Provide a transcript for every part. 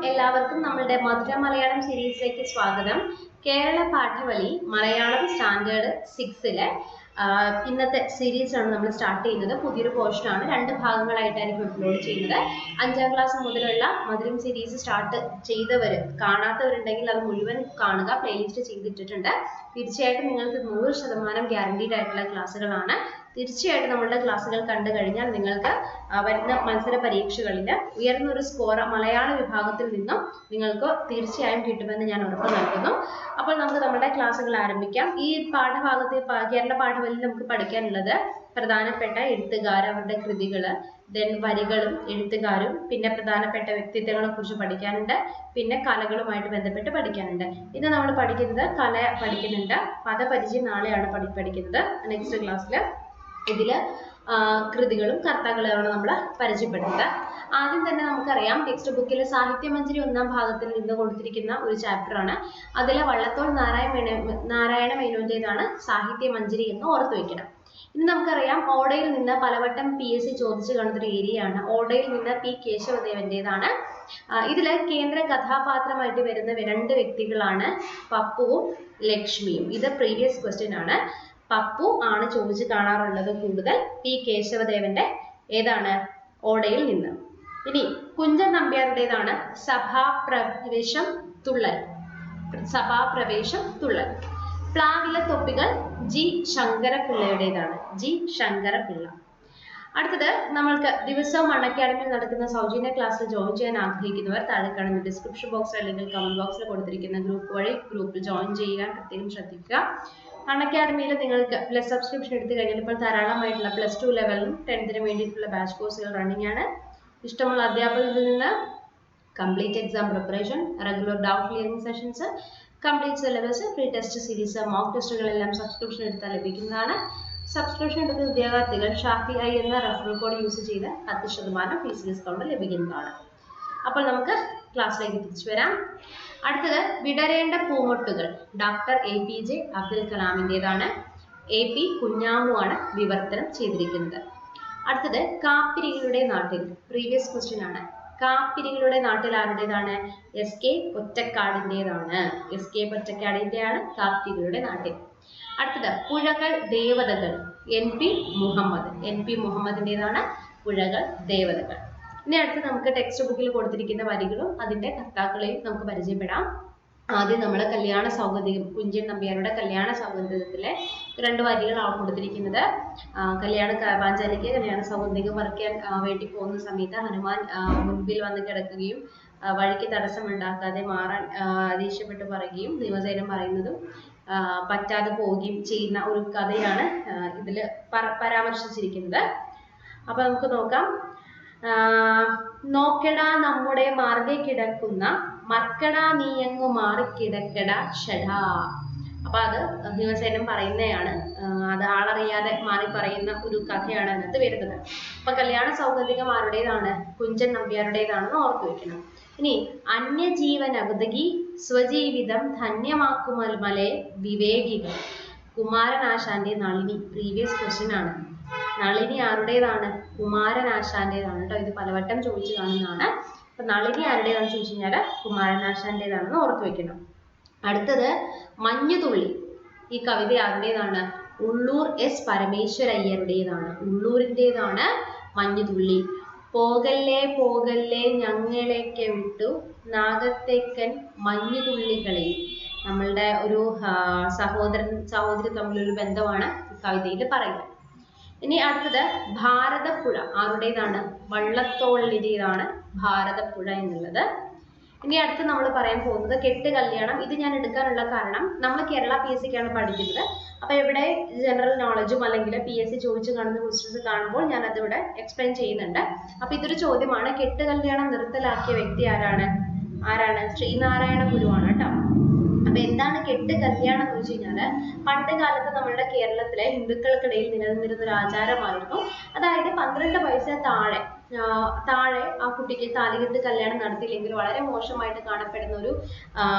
എല്ലാവർക്കും നമ്മളുടെ മധുര മലയാളം സീരീസിലേക്ക് സ്വാഗതം. കേരള പാഠവലി മലയാളം സ്റ്റാൻഡേർഡ് 6ലെ ഇന്നത്തെ സീരീസാണ് നമ്മൾ സ്റ്റാർട്ട് ചെയ്യുന്നത്. പുതിയൊരു പോർഷനാണ്, 2 ഭാഗങ്ങളായിട്ടായിരിക്കും അപ്ലോഡ് ചെയ്യുന്നത്. 5ാം ക്ലാസ് മുതലുള്ള മധുരം സീരീസ് സ്റ്റാർട്ട് ചെയ്തവർ കാണാത്തവരുണ്ടെങ്കിൽ അത് മുഴുവൻ കാണുക. പ്ലേലിസ്റ്റ് ചെയ്തിട്ടിട്ടുണ്ട്. തീർച്ചയായിട്ടും നിങ്ങൾക്ക് 100% ഗ്യാരണ്ടീഡ് ആയിട്ടുള്ള ക്ലാസ്സുകളാണ്. തീർച്ചയായിട്ടും നമ്മളുടെ ക്ലാസ്സുകൾ കണ്ടു കഴിഞ്ഞാൽ നിങ്ങൾക്ക് വരുന്ന മത്സര പരീക്ഷകളിൽ ഉയർന്ന ഒരു സ്കോർ മലയാള വിഭാഗത്തിൽ നിന്നും നിങ്ങൾക്ക് തീർച്ചയായും കിട്ടുമെന്ന് ഞാൻ ഉറപ്പ് നൽകുന്നു. അപ്പോൾ നമുക്ക് നമ്മുടെ ക്ലാസ്സുകൾ ആരംഭിക്കാം. ഈ പാഠഭാഗത്തിൽ കേരള പാഠവലിൽ നമുക്ക് പഠിക്കാനുള്ളത് പ്രധാനപ്പെട്ട എഴുത്തുകാർ, അവരുടെ കൃതികൾ, ദെൻ വരികളും എഴുത്തുകാരും, പിന്നെ പ്രധാനപ്പെട്ട വ്യക്തിത്വങ്ങളെ കുറിച്ച് പഠിക്കാനുണ്ട്, പിന്നെ കലകളുമായിട്ട് ബന്ധപ്പെട്ട് പഠിക്കാനുണ്ട്. ഇന്ന് നമ്മൾ പഠിക്കുന്നത് കല പഠിക്കുന്നുണ്ട്. പദപരിചയം നാളെയാണ് പഠിക്കുന്നത്. നെക്സ്റ്റ് ക്ലാസ്സിൽ ഇതിൽ കൃതികളും കർത്താക്കളെയാണ് നമ്മൾ പരിചയപ്പെടുന്നത്. ആദ്യം തന്നെ നമുക്കറിയാം, ടെക്സ്റ്റ് ബുക്കിൽ സാഹിത്യമഞ്ജരി 1ാം ഭാഗത്തിൽ നിന്ന് കൊടുത്തിരിക്കുന്ന ഒരു ചാപ്റ്ററാണ്. അതിൽ വള്ളത്തോൾ നാരായണ മേനോന്റേതാണ് സാഹിത്യമഞ്ജരി എന്ന് ഓർത്തു വെക്കണം. ഇനി നമുക്കറിയാം, ഓടയിൽ നിന്ന് പലവട്ടം PSC ചോദിച്ചു കാണുന്നൊരു ഏരിയയാണ്. ഓടയിൽ നിന്ന് P കേശവദേവന്റേതാണ്. ഇതില് കേന്ദ്ര കഥാപാത്രമായിട്ട് വരുന്ന 2 വ്യക്തികളാണ് പപ്പുവും ലക്ഷ്മിയും. ഇത് പ്രീവിയസ് ക്വസ്റ്റ്യൻ ആണ്. പപ്പു ആണ് ചോദിച്ചു കാണാറുള്ളത് കൂടുതൽ. P കേശവദേവന്റെ ഏതാണ്? ഓടയിൽ നിന്ന്. ഇനി കുഞ്ചൻ നമ്പ്യാരുടേതാണ് സഭാപ്രവേശം തുള്ളൽ. പ്ലാവിലെ തൊപ്പികൾ G ശങ്കരപിള്ളയുടേതാണ്. G ശങ്കരപിള്ള. അടുത്തത്, നമ്മൾക്ക് ദിവസവും അക്കാഡമിയിൽ നടക്കുന്ന സൗജന്യ ക്ലാസ്സിൽ ജോയിൻ ചെയ്യാൻ ആഗ്രഹിക്കുന്നവർ താഴെ കാണുന്ന ഡിസ്ക്രിപ്ഷൻ ബോക്സിൽ അല്ലെങ്കിൽ കമന്റ് ബോക്സിൽ കൊടുത്തിരിക്കുന്ന ഗ്രൂപ്പ് വഴി ഗ്രൂപ്പിൽ ജോയിൻ ചെയ്യാൻ പ്രത്യേകം ശ്രദ്ധിക്കുക. അക്കാഡമിയിൽ നിങ്ങൾക്ക് പ്ലസ് സബ്സ്ക്രിപ്ഷൻ എടുത്തു കഴിഞ്ഞാൽ ഇപ്പോൾ ധാരാളമായിട്ടുള്ള +2 ലെവലിലും 10th വേണ്ടിയിട്ടുള്ള ബാച്ച് കോഴ്സുകൾ റണ്ണിംഗ് ആണ്. ഇഷ്ടമുള്ള അധ്യാപകരിൽ നിന്ന് complete exam preparation, regular doubt clearing sessions, complete syllabus, free test series, mock ടെസ്റ്റുകളെല്ലാം സബ്സ്ക്രിപ്ഷൻ എടുത്താൽ ലഭിക്കുന്നതാണ്. സബ്സ്ക്രിപ്ഷൻ എടുത്ത ഉദ്യോഗാർത്ഥികൾ ഷാഫി ഐ എന്ന റെഫറൽ കോഡ് യൂസ് ചെയ്ത് 10% ഫീസ് ഡിസ്കൗണ്ട് ലഭിക്കുന്നതാണ്. അപ്പോൾ നമുക്ക് ക്ലാസ്സിലേക്ക് തിരിച്ചു വരാം. അടുത്തത്, വിടരേണ്ട പൂമൊട്ടുകൾ ഡോക്ടർ APJ അബ്ദുൽ കലാമിൻ്റെതാണ്. AP കുഞ്ഞാമു ആണ് വിവർത്തനം ചെയ്തിരിക്കുന്നത്. അടുത്തത്, കാപ്പിരികളുടെ നാട്ടിൽ. പ്രീവിയസ് ക്വസ്റ്റ്യൻ ആണ്. കാപ്പിരികളുടെ നാട്ടിൽ ആരുടേതാണ്? SK പൊറ്റക്കാടിൻ്റെതാണ്. SK പൊറ്റക്കാടിൻ്റെയാണ് കാപ്പിരികളുടെ നാട്ടിൽ. അടുത്തത്, പുഴകൾ ദേവതകൾ. NP മുഹമ്മദിൻ്റെതാണ് പുഴകൾ ദേവതകൾ. ഇനി അടുത്ത് നമുക്ക് ടെക്സ്റ്റ് ബുക്കിൽ കൊടുത്തിരിക്കുന്ന വരികളും അതിന്റെ കർത്താക്കളെയും നമുക്ക് പരിചയപ്പെടാം. ആദ്യം നമ്മൾ കല്യാണ സൗഗന്ധികം, കുഞ്ചൻ നമ്പ്യാരുടെ കല്യാണ സൗഗന്ധികത്തിലെ 2 വരികളാണ് കൊടുത്തിരിക്കുന്നത്. പാഞ്ചാലിക്ക് കല്യാണ സൗഗന്ധികം പറിക്കാൻ വേണ്ടി പോകുന്ന സമയത്ത് ഹനുമാൻ മുൻപിൽ വന്ന് കിടക്കുകയും വഴിക്ക് തടസ്സമുണ്ടാക്കാതെ മാറാൻ ദേഷ്യപ്പെട്ട് പറയുകയും നിയമസേനം പറയുന്നതും പറ്റാതെ പോവുകയും ചെയ്യുന്ന ഒരു കഥയാണ് ഇതിൽ പരാമർശിച്ചിരിക്കുന്നത്. അപ്പൊ നമുക്ക് നോക്കാം. നോക്കടാ നമ്മുടെ മാർഗെ കിടക്കുന്ന മർക്കടാ നീയങ്ങു മാറിക്കിടക്കട ഷടാ. അപ്പൊ അത് ഭീമസേനം പറയുന്നതാണ്. അത് ആളറിയാതെ മാറി പറയുന്ന ഒരു കഥയാണ് അതിനകത്ത് വരുന്നത്. അപ്പൊ കല്യാണ സൗഗന്ധികം ആരുടേതാണ്? കുഞ്ചൻ നമ്പ്യാരുടേതാണെന്ന് ഓർത്തു വെക്കണം. ഇനി, അന്യജീവനവതകി സ്വജീവിതം ധന്യമാക്കുമൽമലെ വിവേകികൾ. കുമാരനാശാന്റെ നളിനി. പ്രീവിയസ് ക്വസ്റ്റ്യൻ ആണ്. നളിനി ആരുടേതാണ്? കുമാരനാശാന്റേതാണ് കേട്ടോ. ഇത് പലവട്ടം ചോദിച്ചു കാണുന്നതാണ്. അപ്പൊ നളിനി ആരുടേതാണെന്ന് ചോദിച്ചു കഴിഞ്ഞാൽ കുമാരനാശാന്റേതാണെന്ന് ഓർത്തു വെക്കണം. അടുത്തത്, മഞ്ഞുതുള്ളി. ഈ കവിത ആരുടേതാണ്? ഉള്ളൂർ S പരമേശ്വരയ്യരുടേതാണ്. ഉള്ളൂരിൻ്റെതാണ് മഞ്ഞുതുള്ളി. പോകല്ലേ പോകല്ലേ ഞങ്ങളെയൊക്കെ വിട്ടു നാഗത്തേക്കൻ മഞ്ഞുതുള്ളികളെ. നമ്മളുടെ ഒരു സഹോദരി തമ്മിലൊരു ബന്ധമാണ് ഈ കവിതയിൽ പറയുന്നത്. ഇനി അടുത്തത്, ഭാരതപ്പുഴ ആരുടേതാണ്? വള്ളത്തോളിൻ്റെതാണ് ഭാരതപ്പുഴ എന്നുള്ളത്. ഇനി അടുത്ത് നമ്മൾ പറയാൻ പോകുന്നത് കെട്ട് കല്യാണം. ഇത് ഞാൻ എടുക്കാനുള്ള കാരണം, നമ്മൾ കേരള PSCക്കാണ് പഠിക്കുന്നത്. അപ്പൊ ഇവിടെ ജനറൽ നോളജും അല്ലെങ്കിൽ PSC ചോദിച്ചു കാണുന്ന ക്വസ്റ്റ്യൻസ് കാണുമ്പോൾ ഞാൻ അതിവിടെ എക്സ്പ്ലെയിൻ ചെയ്യുന്നുണ്ട്. അപ്പൊ ഇതൊരു ചോദ്യമാണ്. കെട്ട് കല്യാണം നിർത്തലാക്കിയ വ്യക്തി ആരാണ്? ശ്രീനാരായണ ഗുരുവാണ് കേട്ടോ. അപ്പൊ എന്താണ് കെട്ട് കല്യാണം എന്ന് വെച്ച് കഴിഞ്ഞാല്, പണ്ട് കാലത്ത് നമ്മളുടെ കേരളത്തിലെ ഹിന്ദുക്കൾക്കിടയിൽ നിലനിന്നിരുന്ന ഒരു ആചാരമായിരുന്നു. അതായത് 12 വയസ്സിന് താഴെ ആ കുട്ടിക്ക് താലികെട്ട് കല്യാണം നടത്തിയില്ലെങ്കിൽ വളരെ മോശമായിട്ട് കാണപ്പെടുന്ന ഒരു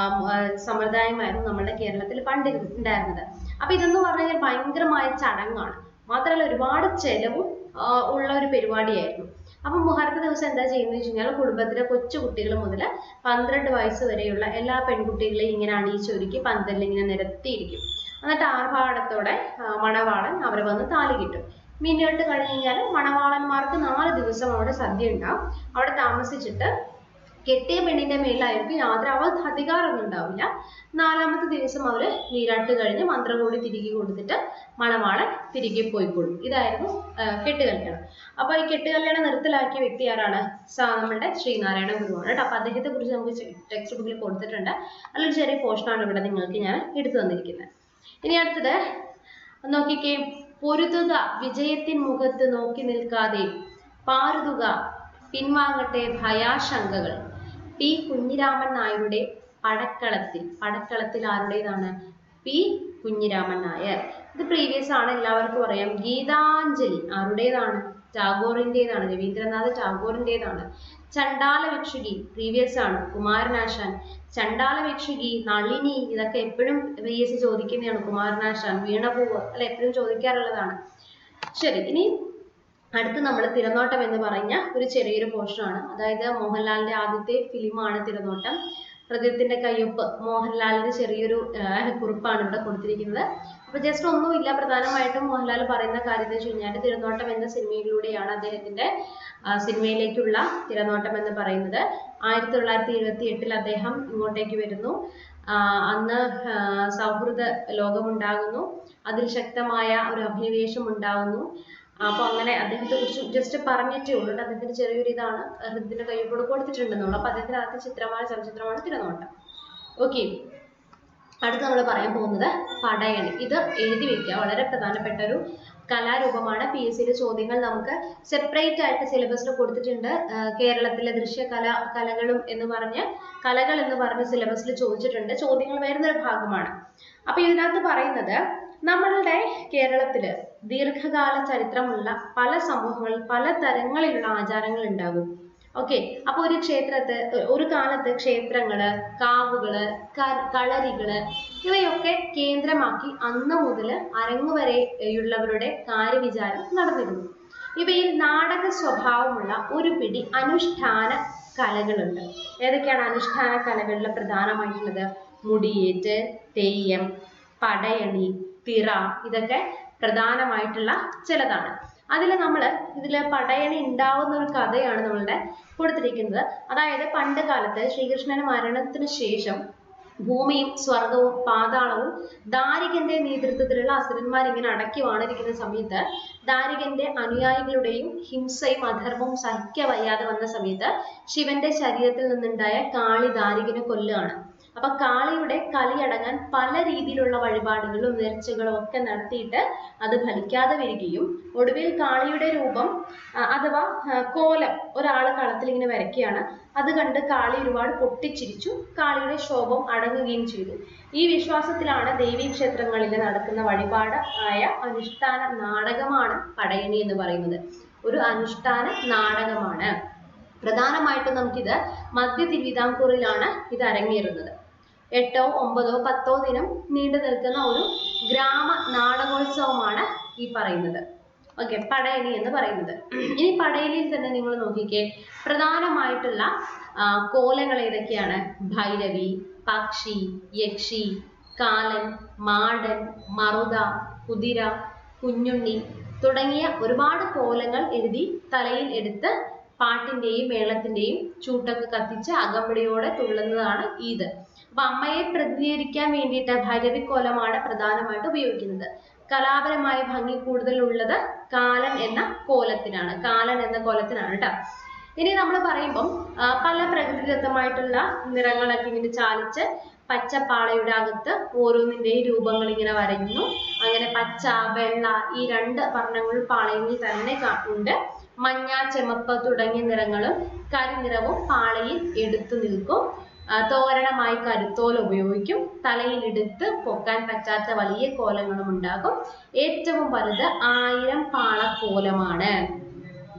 സമ്പ്രദായമായിരുന്നു നമ്മുടെ കേരളത്തിൽ പണ്ട് ഉണ്ടായിരുന്നത്. അപ്പൊ ഇതെന്ന് പറഞ്ഞു കഴിഞ്ഞാൽ ഭയങ്കരമായ ചടങ്ങാണ്. മാത്രമല്ല ഒരുപാട് ചെലവും ഉള്ള ഒരു പരിപാടിയായിരുന്നു. അപ്പം മുഹൂർത്ത ദിവസം എന്താ ചെയ്യുന്നത് വെച്ച് കഴിഞ്ഞാൽ കുടുംബത്തിലെ കൊച്ചു കുട്ടികൾ മുതൽ 12 വയസ്സ് വരെയുള്ള എല്ലാ പെൺകുട്ടികളെയും ഇങ്ങനെ അണിയിച്ചൊരുക്കി പന്തലിൽ ഇങ്ങനെ നിരത്തിയിരിക്കും. എന്നിട്ട് ആർഭാടത്തോടെ മണവാളൻ അവരെ വന്ന് താലി കിട്ടും. മിന്നിട്ട് കഴിഞ്ഞ് കഴിഞ്ഞാൽ മണവാളന്മാർക്ക് 4 ദിവസം അവിടെ സദ്യ ഉണ്ടാവും. അവിടെ താമസിച്ചിട്ട് കെട്ടിയ പെണ്ണിന്റെ മേലായിരിക്കും യാതൊരു അധികാരമൊന്നും ഉണ്ടാവില്ല. 4ാമത്തെ ദിവസം അവര് നീരാട്ട് കഴിഞ്ഞ് മന്ത്രം കൂടി തിരികെ കൊടുത്തിട്ട് മണവാളൻ തിരികെ പോയിക്കൊള്ളും. ഇതായിരുന്നു കെട്ടുകല്യാണം. അപ്പൊ ഈ കെട്ടുകല്യാണം നിർത്തലാക്കിയ വ്യക്തി ആരാണ്? നമ്മളുടെ ശ്രീനാരായണ ഗുരുവാണ് കേട്ടോ. അപ്പൊ അദ്ദേഹത്തെ കുറിച്ച് നമുക്ക് ടെക്സ്റ്റ് ബുക്കിൽ കൊടുത്തിട്ടുണ്ട്. നല്ലൊരു ചെറിയ പോർഷനാണ് ഇവിടെ നിങ്ങൾക്ക് ഞാൻ എടുത്തു തന്നിരിക്കുന്നത്. ഇനി അടുത്തത് നോക്കിക്കേ. പൊരുതുക വിജയത്തിൻ മുഖത്ത് നോക്കി നിൽക്കാതെ, പാരുതുക പിൻവാങ്ങട്ടെ ഭയാശങ്കകൾ. പി കുഞ്ഞിരാമൻ നായരുടെ പടക്കളത്തിൽ ആരുടേതാണ്? പി കുഞ്ഞിരാമൻ നായർ. ഇത് പ്രീവിയസ് ആണ്, എല്ലാവർക്കും അറിയാം. ഗീതാഞ്ജലി ആരുടേതാണ്? ടാഗോറിൻ്റെതാണ്, രവീന്ദ്രനാഥ് ടാഗോറിൻ്റെതാണ്. ചണ്ടാല ഭിക്ഷുകി പ്രീവിയസ് ആണ്, കുമാരനാശാൻ. ചണ്ടാല ഭിക്ഷുകി, നളിനി, ഇതൊക്കെ എപ്പോഴും PSC ചോദിക്കുന്നതാണ്. കുമാരനാശാൻ, വീണപൂവ് അല്ലെ, എപ്പോഴും ചോദിക്കാറുള്ളതാണ്. ശരി, ഇനി അടുത്ത് നമ്മൾ തിരനോട്ടം എന്ന് പറഞ്ഞ ഒരു ചെറിയൊരു പോർഷനാണ്. അതായത് മോഹൻലാലിന്റെ ആദ്യത്തെ ഫിലിമാണ് തിരനോട്ടം. ഹൃദയത്തിന്റെ കയ്യൊപ്പ്, മോഹൻലാലിന്റെ ചെറിയൊരു കുറിപ്പാണ് ഇവിടെ കൊടുത്തിരിക്കുന്നത്. അപ്പൊ ജസ്റ്റ് ഒന്നുമില്ല, പ്രധാനമായിട്ടും മോഹൻലാൽ പറയുന്ന കാര്യം എന്ന് വെച്ച് കഴിഞ്ഞാൽ തിരനോട്ടം എന്ന സിനിമയിലൂടെയാണ് അദ്ദേഹത്തിന്റെ സിനിമയിലേക്കുള്ള തിരനോട്ടം എന്ന് പറയുന്നത്. 1978 അദ്ദേഹം ഇങ്ങോട്ടേക്ക് വരുന്നു. അന്ന് സൗഹൃദ ലോകമുണ്ടാകുന്നു, അതിൽ ശക്തമായ ഒരു അഭിനിവേശം ഉണ്ടാകുന്നു. അപ്പൊ അങ്ങനെ അദ്ദേഹത്തെ കുറിച്ച് ജസ്റ്റ് പറഞ്ഞിട്ടേ ഉള്ളൂ. അദ്ദേഹത്തിന്റെ ചെറിയൊരു ഇതാണ് ഹൃദയത്തിന്റെ കയ്യൊപ്പോട് കൊടുത്തിട്ടുണ്ടെന്നുള്ളൂ. അപ്പൊ അദ്ദേഹത്തിന്റെ ആദ്യ ചലച്ചിത്രമാണ് തിരനോട്ടം. ഓക്കെ, അടുത്ത് നമ്മൾ പറയാൻ പോകുന്നത് പടയണി. ഇത് എഴുതി വെക്കുക, വളരെ പ്രധാനപ്പെട്ട ഒരു കലാരൂപമാണ്. PSCയിലെ ചോദ്യങ്ങൾ നമുക്ക് സെപ്പറേറ്റ് ആയിട്ട് സിലബസിൽ കൊടുത്തിട്ടുണ്ട്. കേരളത്തിലെ കലകൾ എന്ന് പറഞ്ഞ് സിലബസിൽ ചോദിച്ചിട്ടുണ്ട്. ചോദ്യങ്ങൾ വരുന്നൊരു ഭാഗമാണ്. അപ്പൊ ഇതിനകത്ത് പറയുന്നത് നമ്മളുടെ കേരളത്തില് ദീർഘകാല ചരിത്രമുള്ള പല സമൂഹങ്ങളിൽ പല തരങ്ങളിലുള്ള ആചാരങ്ങൾ ഉണ്ടാകും. ഓക്കെ, അപ്പൊ ഒരു കാലത്ത് ക്ഷേത്രങ്ങള്, കാവുകള്, കളരികള് ഇവയൊക്കെ കേന്ദ്രമാക്കി അന്ന് മുതൽ അരങ്ങുവരെയുള്ളവരുടെ കാര്യവിചാരം നടന്നിരുന്നു. ഇവയിൽ നാടക സ്വഭാവമുള്ള ഒരു പിടി അനുഷ്ഠാന കലകളുണ്ട്. ഏതൊക്കെയാണ് അനുഷ്ഠാന കലകളിൽ പ്രധാനമായിട്ടുള്ളത്? മുടിയേറ്റ്, തെയ്യം, പടയണി, തിറ, ഇതൊക്കെ പ്രധാനമായിട്ടുള്ള ചിലതാണ്. ഇതില് പടയണി ഉണ്ടാവുന്ന ഒരു കഥയാണ് നമ്മളുടെ കൊടുത്തിരിക്കുന്നത്. അതായത് പണ്ട് കാലത്ത് ശ്രീകൃഷ്ണന്റെ മരണത്തിന് ശേഷം ഭൂമിയും സ്വർഗവും പാതാളവും ദാരികന്റെ നേതൃത്വത്തിലുള്ള അസുരന്മാർ ഇങ്ങനെ അടക്കി വാണിരിക്കുന്ന സമയത്ത് ദാരികന്റെ അനുയായികളുടെയും ഹിംസയും അധർമ്മവും സഹിക്കവയ്യാതെ വന്ന സമയത്ത് ശിവന്റെ ശരീരത്തിൽ നിന്നുണ്ടായ കാളി ദാരികനെ കൊല്ലുകയാണ്. അപ്പൊ കാളിയുടെ കലിയടങ്ങാൻ പല രീതിയിലുള്ള വഴിപാടുകളും നേർച്ചകളും ഒക്കെ നടത്തിയിട്ട് അത് ഫലിക്കാതെ വരികയും ഒടുവിൽ കാളിയുടെ രൂപം അഥവാ കോലം ഒരാൾ കളത്തിൽ ഇങ്ങനെ വരയ്ക്കുകയാണ്. അത് കണ്ട് കാളി ഒരുപാട് പൊട്ടിച്ചിരിച്ചു. കാളിയുടെ ശോഭം അടങ്ങുകയും ചെയ്തു. ഈ വിശ്വാസത്തിലാണ് ദേവീക്ഷേത്രങ്ങളിൽ നടക്കുന്ന വഴിപാട് ആയ അനുഷ്ഠാന നാടകമാണ് പടയണി എന്ന് പറയുന്നത്. ഒരു അനുഷ്ഠാന നാടകമാണ്. പ്രധാനമായിട്ടും നമുക്കിത് മധ്യ തിരുവിതാംകൂറിലാണ് ഇത് അരങ്ങേറുന്നത്. 8, 9, 10 ദിനം നീണ്ടു നിൽക്കുന്ന ഒരു ഗ്രാമ നാടകോത്സവമാണ് ഈ പറയുന്നത്. ഓക്കെ, പടയണി എന്ന് പറയുന്നത്. ഇനി പടയണിയിൽ തന്നെ നിങ്ങൾ നോക്കിക്കേ, പ്രധാനമായിട്ടുള്ള കോലങ്ങൾ ഏതൊക്കെയാണ്? ഭൈരവി, പക്ഷി, യക്ഷി, കാലൻ, മാടൻ, മറുത, കുതിര, കുഞ്ഞുണ്ണി തുടങ്ങിയ ഒരുപാട് കോലങ്ങൾ എഴുതി തലയിൽ എടുത്ത് പാട്ടിന്റെയും മേളത്തിന്റെയും ചൂട്ടൊക്കെ കത്തിച്ച് അകമ്പടിയോടെ തുള്ളുന്നതാണ് ഇത്. അപ്പൊ അമ്മയെ പ്രതിനിധീകരിക്കാൻ വേണ്ടിയിട്ട് ഭൈരവിക്കോലമാണ് പ്രധാനമായിട്ട് ഉപയോഗിക്കുന്നത്. കലാപരമായ ഭംഗി കൂടുതലുള്ളത് കാലൻ എന്ന കോലത്തിനാണ് കേട്ടോ. ഇനി നമ്മൾ പറയുമ്പം പല പ്രകൃതിദത്തമായിട്ടുള്ള നിറങ്ങളൊക്കെ ഇങ്ങനെ ചാലിച്ച് പച്ചപ്പാളയുടെ അകത്ത് ഓരോന്നിന്റെയും രൂപങ്ങൾ ഇങ്ങനെ വരയ്ക്കുന്നു. അങ്ങനെ പച്ച, വെള്ള ഈ 2 വർണ്ണങ്ങൾ പാളയിൽ തന്നെ ഉണ്ട്. മഞ്ഞ, ചെമപ്പ് തുടങ്ങിയ നിറങ്ങളും കരിനിറവും പാളയിൽ എടുത്തു നിൽക്കും. തോരണമായി കരുത്തോല ഉപയോഗിക്കും. തലയിലെടുത്ത് പൊക്കാൻ പറ്റാത്ത വലിയ കോലങ്ങളും ഉണ്ടാകും. ഏറ്റവും വലുത് 1000 പാളക്കോലമാണ്.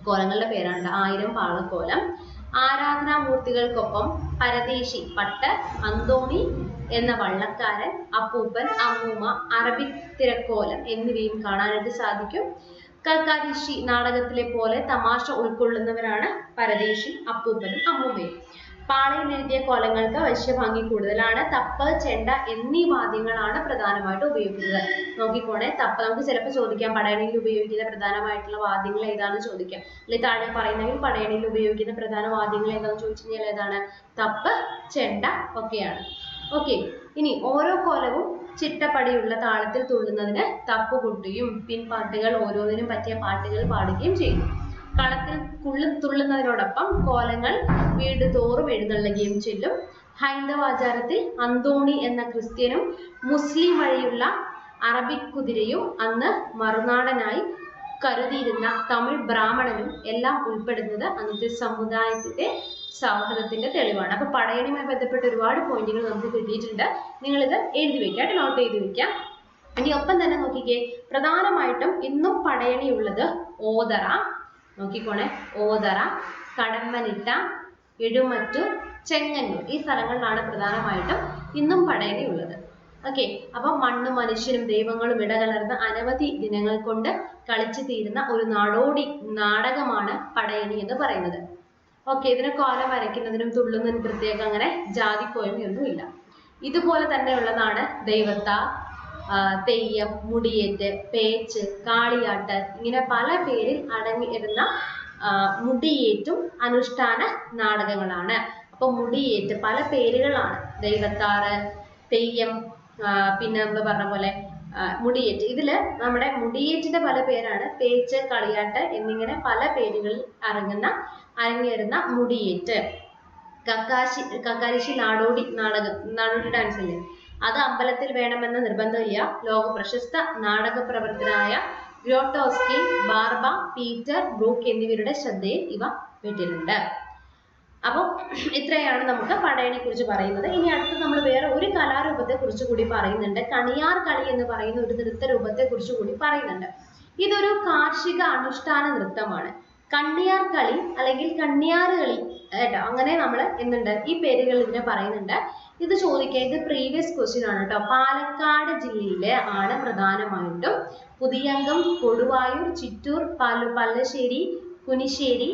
കോലങ്ങളുടെ പേരാണ് 1000 പാളക്കോലം. ആരാധനാമൂർത്തികൾക്കൊപ്പം പരദേശി പട്ട്, അന്തോണി എന്ന വള്ളക്കാരൻ, അപ്പൂപ്പൻ, അമ്മൂമ്മ, അറബിക് തിരക്കോലം എന്നിവയും കാണാനായിട്ട് സാധിക്കും. കക്കാരിശി നാടകത്തിലെ പോലെ തമാശ ഉൾക്കൊള്ളുന്നവരാണ് പരദേശി, അപ്പൂപ്പനും അമ്മൂമ്മയും. പാളയിൽ എഴുതിയ കോലങ്ങൾക്ക് വശ്യഭംഗി കൂടുതലാണ്. തപ്പ്, ചെണ്ട എന്നീ വാദ്യങ്ങളാണ് പ്രധാനമായിട്ട് ഉപയോഗിക്കുന്നത്. നോക്കിക്കോണേ, തപ്പ് നമുക്ക് ചിലപ്പോൾ ചോദിക്കാം പടയണിയിൽ ഉപയോഗിക്കുന്ന പ്രധാനമായിട്ടുള്ള വാദ്യങ്ങൾ ഏതാണെന്ന് ചോദിക്കാം. അല്ലെങ്കിൽ താഴെ പറയുന്നെങ്കിൽ പടയണിയിൽ ഉപയോഗിക്കുന്ന പ്രധാന വാദ്യങ്ങൾ ഏതാണെന്ന് ചോദിച്ചു കഴിഞ്ഞാൽ ഏതാണ്? തപ്പ്, ചെണ്ട ഒക്കെയാണ്. ഓക്കെ, ഇനി ഓരോ കോലവും ചിട്ടപ്പടിയുള്ള താളത്തിൽ തുള്ളുന്നതിന് തപ്പ് കൊട്ടുകയും പിൻപാട്ടുകൾ ഓരോന്നിനും പറ്റിയ പാട്ടുകൾ പാടുകയും ചെയ്യുന്നു. കളത്തിൽ തുള്ളുന്നതിനോടൊപ്പം കോലങ്ങൾ വീട് തോറും എഴുന്നള്ളുകയും ചെല്ലും. ഹൈന്ദവാചാരത്തിൽ അന്തോണി എന്ന ക്രിസ്ത്യനും മുസ്ലിം വഴിയുള്ള അറബിക് കുതിരയും അന്ന് മറുനാടനായി കരുതിയിരുന്ന തമിഴ് ബ്രാഹ്മണനും എല്ലാം ഉൾപ്പെടുന്നത് അന്നത്തെ സമുദായത്തിന്റെ സൗഹൃദത്തിന്റെ തെളിവാണ്. അപ്പൊ പടയണിയുമായി ബന്ധപ്പെട്ട ഒരുപാട് പോയിന്റുകൾ നമുക്ക് കിട്ടിയിട്ടുണ്ട്. നിങ്ങളിത് എഴുതി വെക്കാം, നോട്ട് ചെയ്ത് വെക്കാം. ഇനി ഒപ്പം തന്നെ നോക്കിക്കേ, പ്രധാനമായിട്ടും ഇന്നും പടയണി ഉള്ളത് ഓതറ, നോക്കിക്കോണേ, ഓതറ, കടമ്മനിട്ട, എഴുമറ്റൂർ, ചെങ്ങന്നൂർ ഈ സ്ഥലങ്ങളിലാണ് പ്രധാനമായിട്ടും ഇന്നും പടയണി ഉള്ളത്. ഓക്കെ, അപ്പൊ മണ്ണും മനുഷ്യരും ദൈവങ്ങളും ഇടകലർന്ന അനവധി ദിനങ്ങൾ കൊണ്ട് കളിച്ചു തീരുന്ന ഒരു നാടോടി നാടകമാണ് പടയണി എന്ന് പറയുന്നത്. ഓക്കെ, ഇതിനെ കോലം വരയ്ക്കുന്നതിനും തുള്ളുന്നതിനും പ്രത്യേകം അങ്ങനെ ജാതിപ്പോയമൊന്നുമില്ല. ഇതുപോലെ തന്നെയുള്ളതാണ് ദൈവത്ത, തെയ്യം, മുടിയേറ്റ്, പേച്ച്, കാളിയാട്ട്, ഇങ്ങനെ പല പേരിൽ അടങ്ങിയിരുന്ന മുടിയേറ്റും അനുഷ്ഠാന നാടകങ്ങളാണ്. അപ്പൊ മുടിയേറ്റ് പല പേരുകളാണ്, ദൈവത്താറ്, തെയ്യം, പിന്നെ നമ്മൾ പറഞ്ഞ പോലെ മുടിയേറ്റ്. ഇതില് നമ്മുടെ മുടിയേറ്റിന്റെ പല പേരാണ് പേച്ച്, കളിയാട്ട് എന്നിങ്ങനെ പല പേരുകളിൽ അരങ്ങേറുന്ന മുടിയേറ്റ്. കക്കാരിശി നാടോടി ഡാൻസ് ഇല്ലേ, അത് അമ്പലത്തിൽ വേണമെന്ന നിർബന്ധമില്ല. ലോക പ്രശസ്ത നാടക പ്രവർത്തകരായ ഗ്രോട്ടോസ്കി, ബാർബ, പീറ്റർ ബ്രൂക്ക് എന്നിവരുടെ ശ്രദ്ധയിൽ ഇവ പെട്ടിട്ടുണ്ട്. അപ്പം ഇത്രയാണ് നമുക്ക് പടയണിയെ കുറിച്ച് പറയുന്നത്. ഇനി അടുത്ത് നമ്മൾ വേറെ ഒരു കലാരൂപത്തെ കുറിച്ച് കൂടി പറയുന്നുണ്ട്. കണിയാർ കളി എന്ന് പറയുന്ന ഒരു നൃത്തരൂപത്തെ കുറിച്ച് കൂടി പറയുന്നുണ്ട്. ഇതൊരു കാർഷിക അനുഷ്ഠാന നൃത്തമാണ്. കണ്ണിയാർ കളി അല്ലെങ്കിൽ കണ്ണിയാറ് കളി കേട്ടോ, അങ്ങനെ നമ്മൾ എന്തുണ്ട് ഈ പേരുകൾ ഇതിനെ പറയുന്നുണ്ട്. ഇത് ചോദിക്കുക, ഇത് പ്രീവിയസ് ക്വസ്റ്റ്യൻ ആണ് കേട്ടോ. പാലക്കാട് ജില്ലയിലെ ആണ് പ്രധാനമായിട്ടും. പുതിയങ്കം, കൊടുവായൂർ, ചിറ്റൂർ, പല്ലശ്ശേരി, കുനിശ്ശേരി,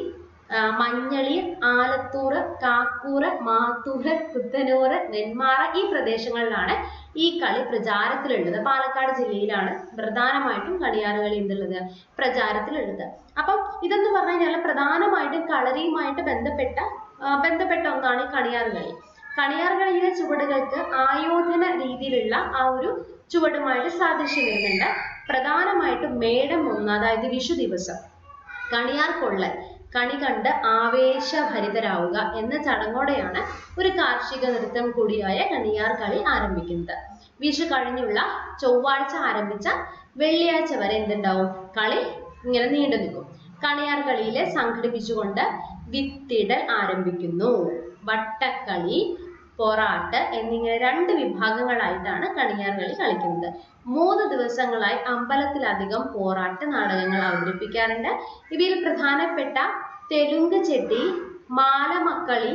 മഞ്ഞളി, ആലത്തൂർ, കാക്കൂർ, മാത്തൂർ, കുത്തനൂർ, നെന്മാറ ഈ പ്രദേശങ്ങളിലാണ് ഈ കളി പ്രചാരത്തിലുള്ളത്. പാലക്കാട് ജില്ലയിലാണ് പ്രധാനമായിട്ടും കണിയാറ് കളി എന്തുള്ളത് പ്രചാരത്തിലുള്ളത്. അപ്പം ഇതെന്ന് പറഞ്ഞു കഴിഞ്ഞാൽ പ്രധാനമായിട്ടും കളരിയുമായിട്ട് ബന്ധപ്പെട്ട ഒന്നാണ് ഈ കണിയാറ് കളി. കണിയാർ കളിയിലെ ചുവടുകൾക്ക് ആയോധന രീതിയിലുള്ള ആ ഒരു ചുവടുമായിട്ട് സാദൃശ്യം വരുന്നുണ്ട്. പ്രധാനമായിട്ടും മേടം 1 അതായത് വിഷു ദിവസം കണിയാർ കൊള്ളൽ, കണി കണ്ട് ആവേശഭരിതരാവുക എന്ന ചടങ്ങോടെയാണ് ഒരു കാർഷിക നൃത്തം കൂടിയായ കണിയാർ കളി ആരംഭിക്കുന്നത്. വിഷു കഴിഞ്ഞുള്ള ചൊവ്വാഴ്ച ആരംഭിച്ച വെള്ളിയാഴ്ച വരെ എന്തുണ്ടാവും, കളി ഇങ്ങനെ നീണ്ടു നിൽക്കും. കണിയാർ കളിയിലെ സംഘടിപ്പിച്ചുകൊണ്ട് വിത്തിടൽ ആരംഭിക്കുന്നു. വട്ടക്കളി, പൊറാട്ട് എന്നിങ്ങനെ 2 വിഭാഗങ്ങളായിട്ടാണ് കണിയാർ കളി കളിക്കുന്നത്. 3 ദിവസങ്ങളായി അമ്പലത്തിലധികം പോറാട്ട് നാടകങ്ങൾ അവതരിപ്പിക്കാറുണ്ട്. ഇവയിൽ പ്രധാനപ്പെട്ട തെലുങ്ക് ചെട്ടി, മാലമക്കളി,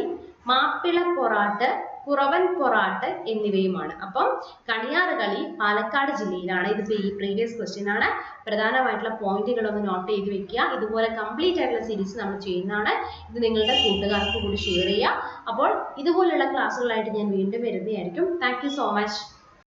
മാപ്പിള പൊറാട്ട്, കുറവൻ പൊറാട്ട് എന്നിവയുമാണ്. അപ്പം കണിയാർ കളി പാലക്കാട് ജില്ലയിലാണ്. ഇത് പ്രീവിയസ് ക്വസ്റ്റ്യൻ ആണ്. പ്രധാനമായിട്ടുള്ള പോയിന്റുകളൊന്ന് നോട്ട് ചെയ്ത് വെക്കുക. ഇതുപോലെ കംപ്ലീറ്റ് ആയിട്ടുള്ള സീരീസ് നമ്മൾ ചെയ്യുന്നതാണ്. ഇത് നിങ്ങളുടെ കൂട്ടുകാർക്ക് കൂടി ഷെയർ ചെയ്യുക. അപ്പോൾ ഇതുപോലുള്ള ക്ലാസ്സുകളായിട്ട് ഞാൻ വീണ്ടും വരുന്നതായിരിക്കും. Thank you so much.